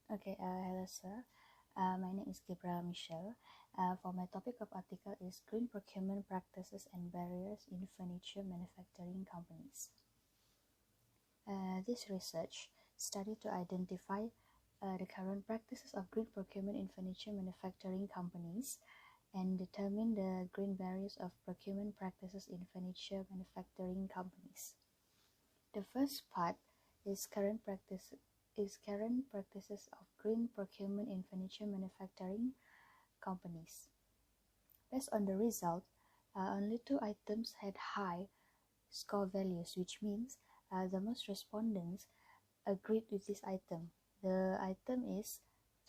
Okay, hello sir. My name is Gabriela Michelle. For my topic of article is Green Procurement Practices and Barriers in Furniture Manufacturing Companies. This research studied to identify the current practices of green procurement in furniture manufacturing companies and determine the green barriers of procurement practices in furniture manufacturing companies. The first part is current practices of green procurement in furniture manufacturing companies. Based on the result, only 2 items had high score values, which means the most respondents agreed with this item. The item is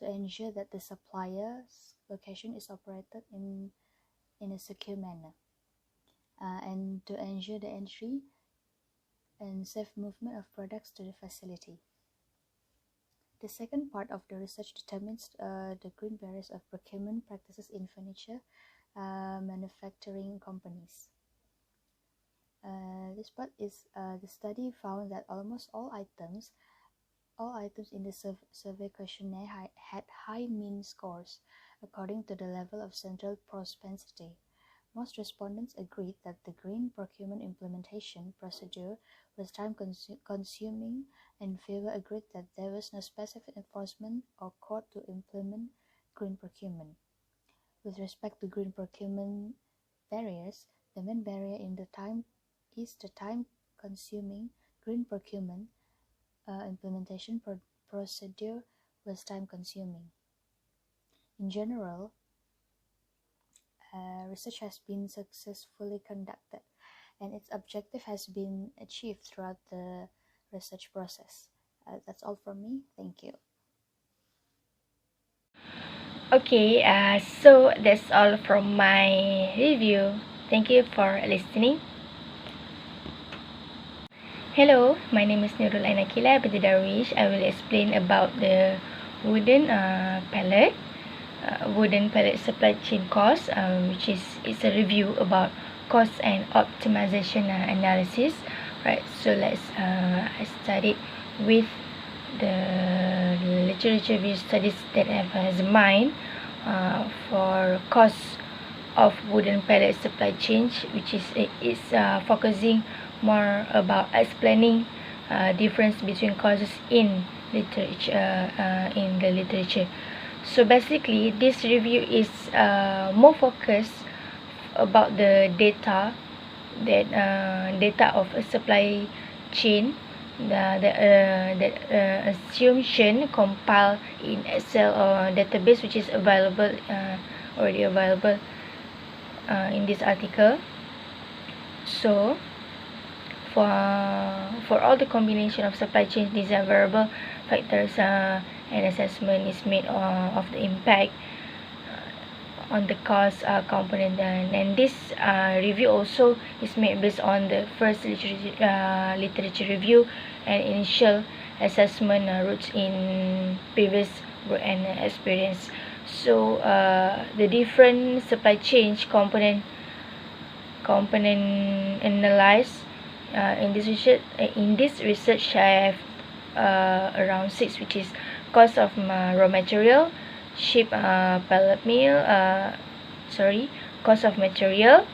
to ensure that the supplier's location is operated in a secure manner, and to ensure the entry and safe movement of products to the facility. The second part of the research determines the green barriers of procurement practices in furniture manufacturing companies. This part is the study found that almost all items in the survey questionnaire had high mean scores according to the level of central propensity. Most respondents agreed that the green procurement implementation procedure was time-consuming, and fewer agreed that there was no specific enforcement or court to implement green procurement. With respect to green procurement barriers, the main barrier in the time-consuming green procurement implementation procedure was time-consuming. In general, research has been successfully conducted, and its objective has been achieved throughout the research process. That's all from me. Thank you. Okay, so that's all from my review. Thank you for listening. Hello, my name is Nurul and AQILAH binti Darwish. I will explain about the wooden pallet. Wooden pallet supply chain cost, which is a review about cost and optimization analysis. Right, so let's I started with the literature review studies that have examined for cost of wooden pallet supply chain, which is focusing more about explaining difference between causes in literature in the literature. So basically, this review is more focused about the data of a supply chain, the assumption compiled in Excel or database, which is already available in this article. So for all the combination of supply chain design variable factors, an assessment is made of the impact on the cost component, and this review also is made based on the first literature review and initial assessment roots in previous work and experience. So the different supply chain component analyzed in this research I have around 6, which is cost of raw material, ship pallet mill, cost of material,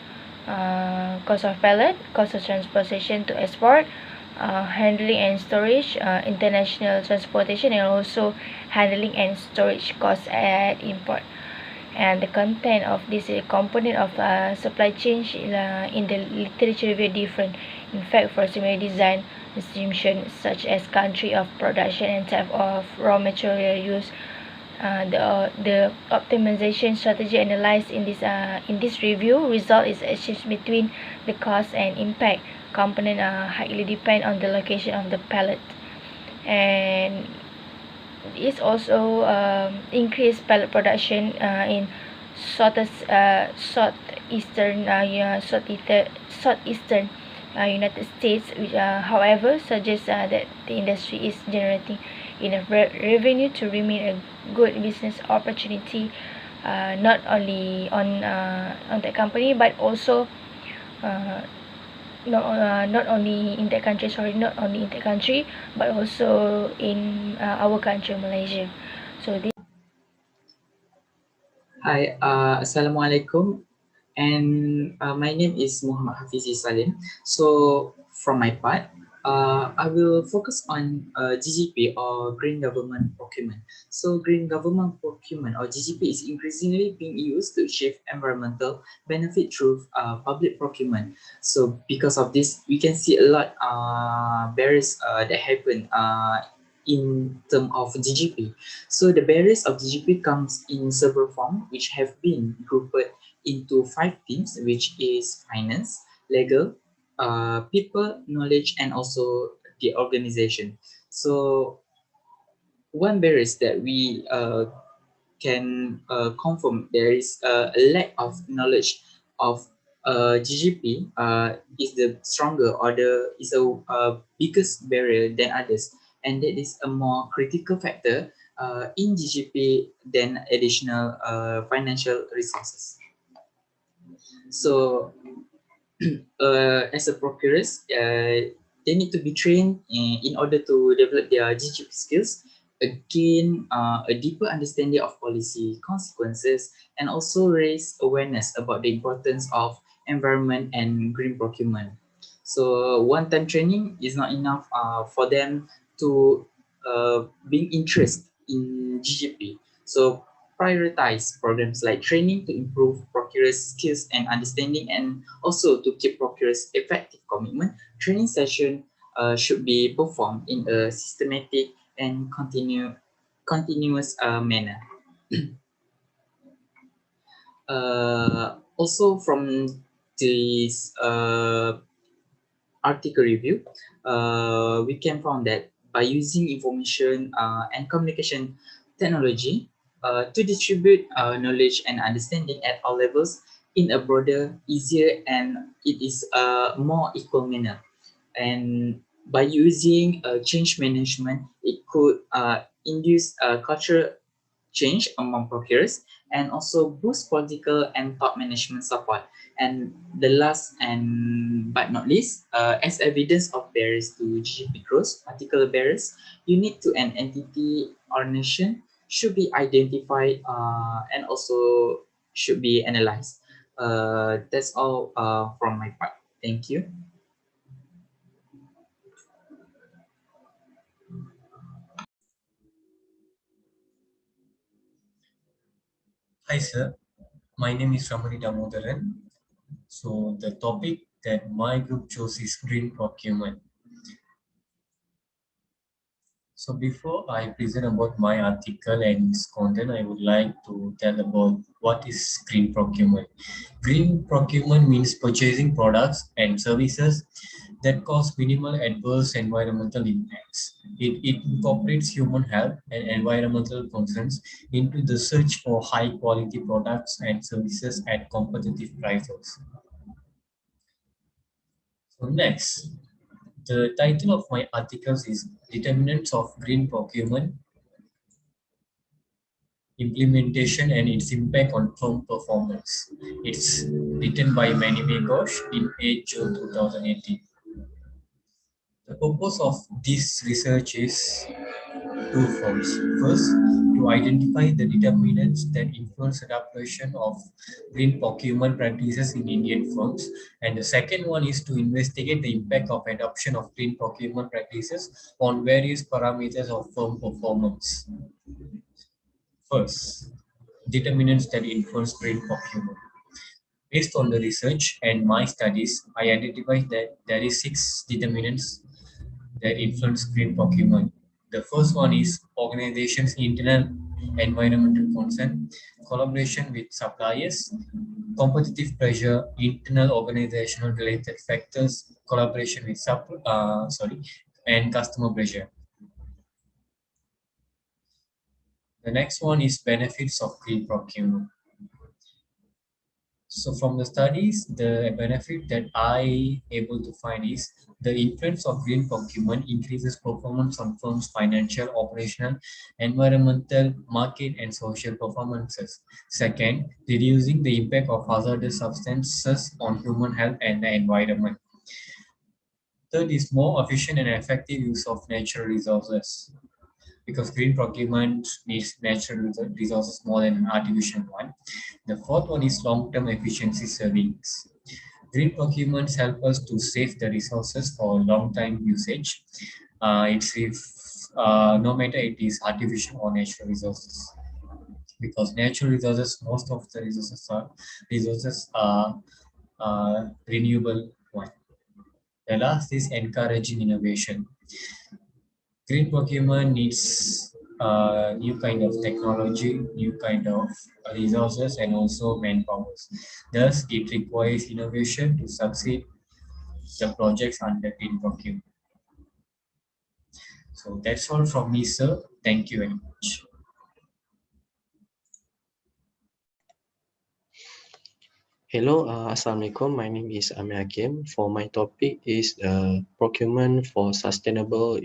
cost of pallet, cost of transportation to export, handling and storage, international transportation, and also handling and storage costs at import. And the content of this component of supply chain in the literature review different. In fact, for similar design assumptions such as country of production and type of raw material used, the optimization strategy analyzed in this review result is achieved between the cost and impact component highly depend on the location of the pallet, and is also increased pallet production in southeastern United States, which however suggests that the industry is generating enough revenue to remain a good business opportunity, not only on the company but also not only in that country, but also in our country, Malaysia. So this. Hi, Assalamualaikum, and my name is Muhammad HAFFIZEE Salim. So, from my part, I will focus on GGP or Green Government Procurement. So, Green Government Procurement or GGP is increasingly being used to achieve environmental benefit through public procurement. So, because of this, we can see a lot barriers that happen in terms of GGP. So the barriers of GGP comes in several forms, which have been grouped into 5 themes, which is finance, legal, people, knowledge, and also the organization. So one barriers that we can confirm there is a lack of knowledge of GGP is the stronger or the is a biggest barrier than others, and that is a more critical factor in GGP than additional financial resources. So as a procurers, they need to be trained in order to develop their GGP skills, gain a deeper understanding of policy consequences, and also raise awareness about the importance of environment and green procurement. So one-time training is not enough for them to being interested in GGP. So prioritize programs like training to improve procurers' skills and understanding, and also to keep procurers' effective commitment. Training session should be performed in a systematic and continuous manner. Also from this article review, we can found that by using information and communication technology to distribute knowledge and understanding at all levels in a broader, easier, and it is a more equal manner. And by using change management, it could induce cultural change among procurers and also boost political and top management support. And the last and but not least, as evidence of barriers to GDP growth, particular barriers unique to an entity or nation should be identified and also should be analyzed. That's all from my part. Thank you. Hi sir, my name is Damodaran. So the topic that my group chose is green procurement. So before I present about my article and its content, I would like to tell about what is green procurement. Green procurement means purchasing products and services that cause minimal adverse environmental impacts. It incorporates human health and environmental concerns into the search for high quality products and services at competitive prices. So next, the title of my articles is Determinants of Green Procurement, Implementation and its Impact on Firm Performance. It's written by Manny Ghosh in 8 June 2018. The purpose of this research is twofold. First, to identify the determinants that influence adaptation of green procurement practices in Indian firms. And the second one is to investigate the impact of adoption of green procurement practices on various parameters of firm performance. First, determinants that influence green procurement. Based on the research and my studies, I identified that there is 6 determinants that influence green procurement. The first one is organization's internal environmental concern, collaboration with suppliers, competitive pressure, internal organizational related factors, collaboration with and customer pressure. The next one is benefits of green procurement. So from the studies, the benefit that I able to find is the influence of green procurement increases performance on firms' financial, operational, environmental, market, and social performances. Second, reducing the impact of hazardous substances on human health and the environment. Third is more efficient and effective use of natural resources, because green procurement needs natural resources more than artificial one. The fourth one is long-term efficiency savings. Green procurements help us to save the resources for long-time usage. It's if no matter it is artificial or natural resources, because natural resources, most of the resources are renewable one. The last is encouraging innovation. Green procurement needs new kind of technology, new kind of resources, and also manpower. Thus, it requires innovation to succeed the projects under green procurement. So that's all from me, sir. Thank you very much. Hello, Assalamualaikum. My name is HAKIM. For my topic is procurement for sustainable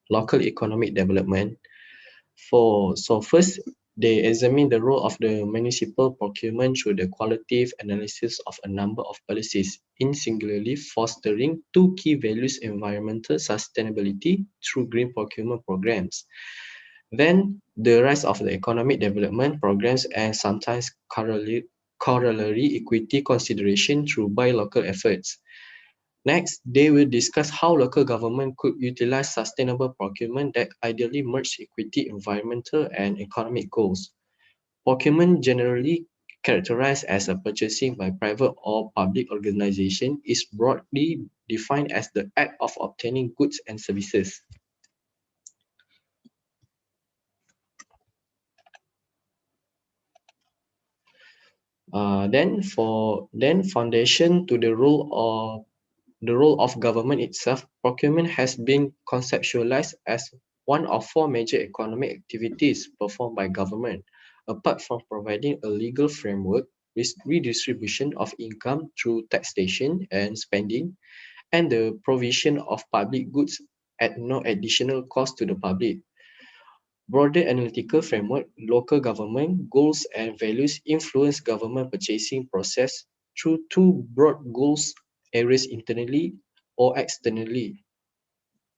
local economic development. First, they examine the role of the municipal procurement through the qualitative analysis of a number of policies, in singularly fostering two key values: environmental sustainability through green procurement programs. Then, the rise of the economic development programs and sometimes corollary equity consideration through buy local efforts. Next, they will discuss how local government could utilize sustainable procurement that ideally merge equity, environmental, and economic goals. Procurement, generally characterized as a purchasing by private or public organization, is broadly defined as the act of obtaining goods and services. Then foundation to the role of government itself. Procurement has been conceptualized as one of four major economic activities performed by government, apart from providing a legal framework, redistribution of income through taxation and spending, and the provision of public goods at no additional cost to the public. Broader analytical framework, local government goals and values influence government purchasing process through two broad goals areas: internally or externally.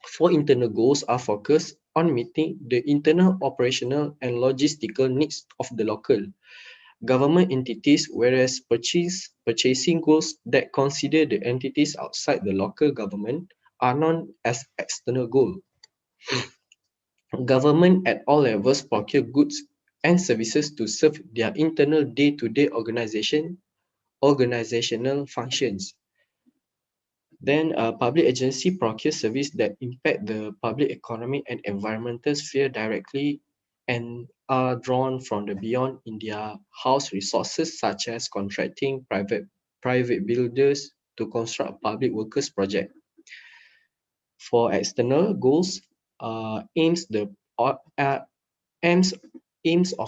Four internal goals are focused on meeting the internal operational and logistical needs of the local government entities, whereas purchasing goals that consider the entities outside the local government are known as external goals. Government at all levels procure goods and services to serve their internal day-to-day organizational functions. Then public agency procure services that impact the public economy and environmental sphere directly and are drawn from the beyond in their house resources, such as contracting private builders to construct public workers project. For external goals, aims of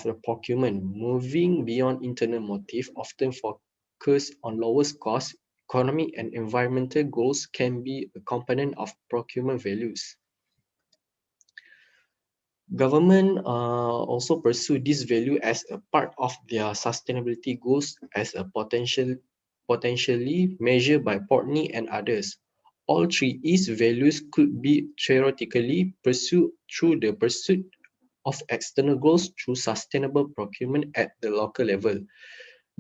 the procurement, moving beyond internal motive, often focus on lowest cost. Economic and environmental goals can be a component of procurement values. Government also pursue this value as a part of their sustainability goals as a potentially measured by Portney and others. All three E's values could be theoretically pursued through the pursuit of external goals through sustainable procurement at the local level.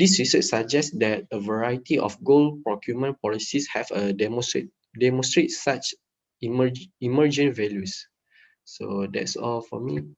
This research suggests that a variety of goal procurement policies have demonstrate such emergent values. So that's all for me.